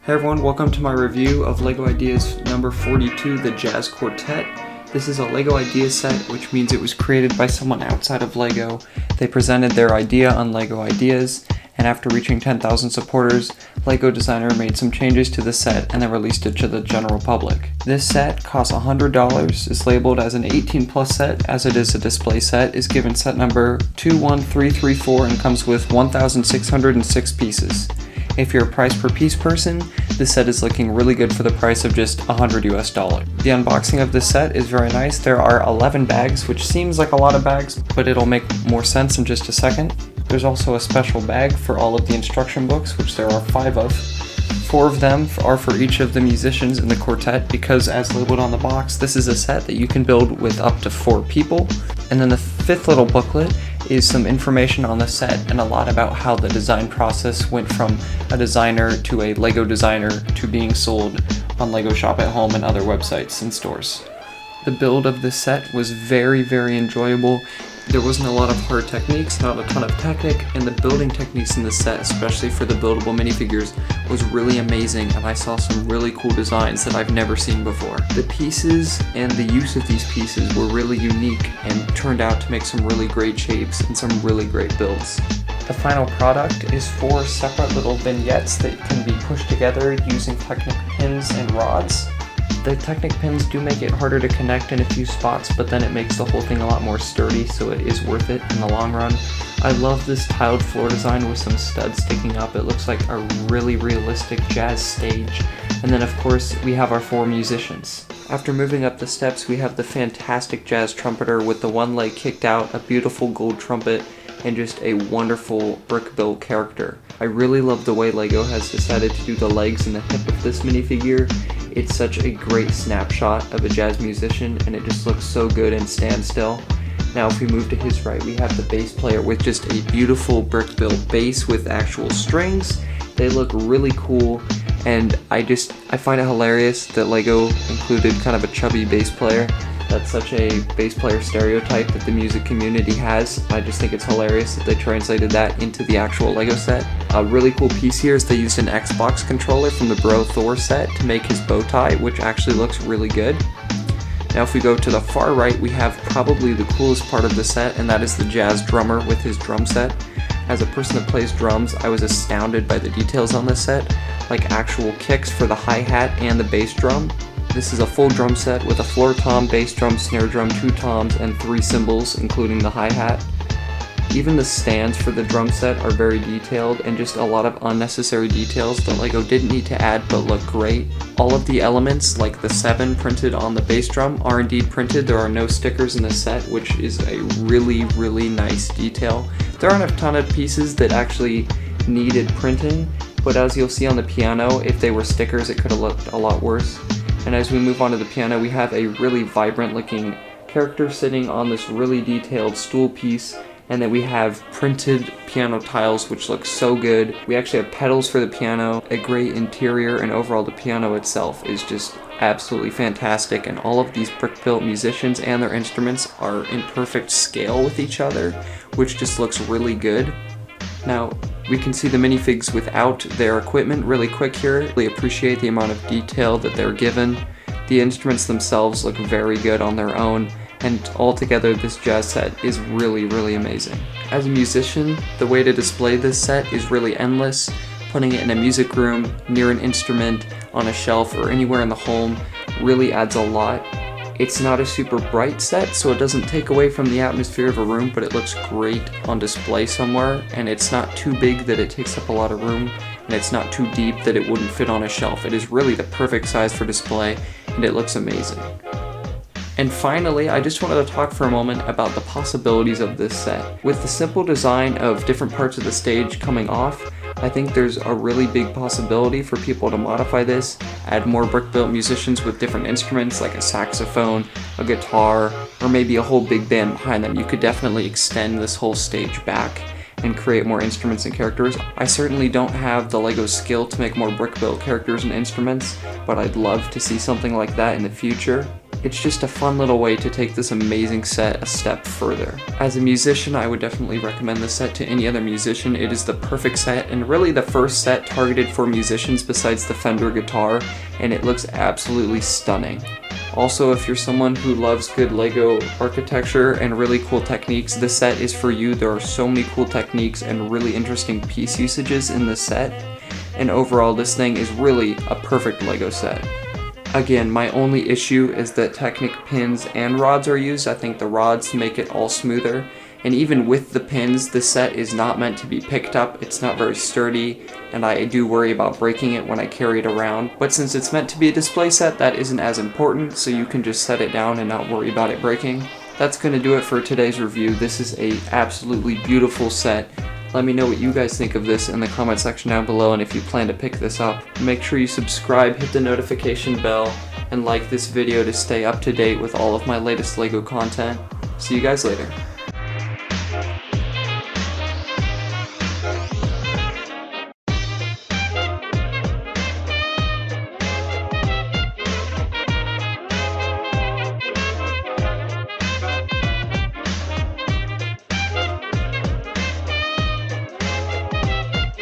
Hey everyone, welcome to my review of LEGO Ideas number 42, the Jazz Quartet. This is a LEGO idea set, which means it was created by someone outside of LEGO. They presented their idea on LEGO Ideas, and after reaching 10,000 supporters, LEGO designer made some changes to the set and then released it to the general public. This set costs $100, is labeled as an 18 plus set, as it is a display set, is given set number 21334 and comes with 1,606 pieces. If you're a price per piece person, this set is looking really good for the price of just $100 US. The unboxing of this set is very nice. There are 11 bags, which seems like a lot of bags, but it'll make more sense in just a second. There's also a special bag for all of the instruction books, which there are 5 of. 4 of them are for each of the musicians in the quartet because, as labeled on the box, this is a set that you can build with up to 4 people. And then the 5th little booklet is some information on the set and a lot about how the design process went from a designer to a LEGO designer to being sold on LEGO Shop at Home and other websites and stores. The build of this set was very enjoyable. There wasn't a lot of hard techniques, not a ton of technique, and the building techniques in the set, especially for the buildable minifigures, was really amazing, and I saw some really cool designs that I've never seen before. The pieces and the use of these pieces were really unique and turned out to make some really great shapes and some really great builds. The final product is 4 separate little vignettes that can be pushed together using Technic pins and rods. The Technic pins do make it harder to connect in a few spots, but then it makes the whole thing a lot more sturdy, so it is worth it in the long run. I love this tiled floor design with some studs sticking up. It looks like a really realistic jazz stage. And then of course we have our 4 musicians. After moving up the steps, we have the fantastic jazz trumpeter with the one leg kicked out, a beautiful gold trumpet, and just a wonderful brick-built character. I really love the way LEGO has decided to do the legs and the hip of this minifigure. It's such a great snapshot of a jazz musician, and it just looks so good and standstill. Now if we move to his right, we have the bass player with just a beautiful brick-built bass with actual strings. They look really cool, and I find it hilarious that LEGO included kind of a chubby bass player. That's such a bass player stereotype that the music community has. I just think it's hilarious that they translated that into the actual LEGO set. A really cool piece here is they used an Xbox controller from the Bro Thor set to make his bow tie, which actually looks really good. Now if we go to the far right, we have probably the coolest part of the set, and that is the jazz drummer with his drum set. As a person that plays drums, I was astounded by the details on this set, like actual kicks for the hi-hat and the bass drum. This is a full drum set with a floor tom, bass drum, snare drum, 2 toms, and 3 cymbals, including the hi-hat. Even the stands for the drum set are very detailed, and just a lot of unnecessary details that LEGO didn't need to add but look great. All of the elements, like the 7 printed on the bass drum, are indeed printed. There are no stickers in the set, which is a really nice detail. There aren't a ton of pieces that actually needed printing, but as you'll see on the piano, if they were stickers it could have looked a lot worse. And as we move on to the piano, we have a really vibrant looking character sitting on this really detailed stool piece, and then we have printed piano tiles which look so good. We actually have pedals for the piano, a great interior, and overall the piano itself is just absolutely fantastic, and all of these brick-built musicians and their instruments are in perfect scale with each other, which just looks really good. Now, we can see the minifigs without their equipment really quick here. I really appreciate the amount of detail that they're given. The instruments themselves look very good on their own, and altogether this jazz set is really amazing. As a musician, the way to display this set is really endless. Putting it in a music room, near an instrument, on a shelf, or anywhere in the home really adds a lot. It's not a super bright set, so it doesn't take away from the atmosphere of a room, but it looks great on display somewhere, and it's not too big that it takes up a lot of room, and it's not too deep that it wouldn't fit on a shelf. It is really the perfect size for display, and it looks amazing. And finally, I just wanted to talk for a moment about the possibilities of this set. With the simple design of different parts of the stage coming off, I think there's a really big possibility for people to modify this, add more brick-built musicians with different instruments like a saxophone, a guitar, or maybe a whole big band behind them. You could definitely extend this whole stage back and create more instruments and characters. I certainly don't have the LEGO skill to make more brick-built characters and instruments, but I'd love to see something like that in the future. It's just a fun little way to take this amazing set a step further. As a musician, I would definitely recommend this set to any other musician. It is the perfect set, and really the first set targeted for musicians besides the Fender guitar, and it looks absolutely stunning. Also, if you're someone who loves good Lego architecture and really cool techniques, this set is for you. There are so many cool techniques and really interesting piece usages in this set, and overall this thing is really a perfect Lego set. Again, my only issue is that Technic pins and rods are used. I think the rods make it all smoother, and even with the pins, this set is not meant to be picked up. It's not very sturdy, and I do worry about breaking it when I carry it around. But since it's meant to be a display set, that isn't as important, so you can just set it down and not worry about it breaking. That's going to do it for today's review. This is a absolutely beautiful set. Let me know what you guys think of this in the comment section down below, and if you plan to pick this up. Make sure you subscribe, hit the notification bell, and like this video to stay up to date with all of my latest Lego content. See you guys later.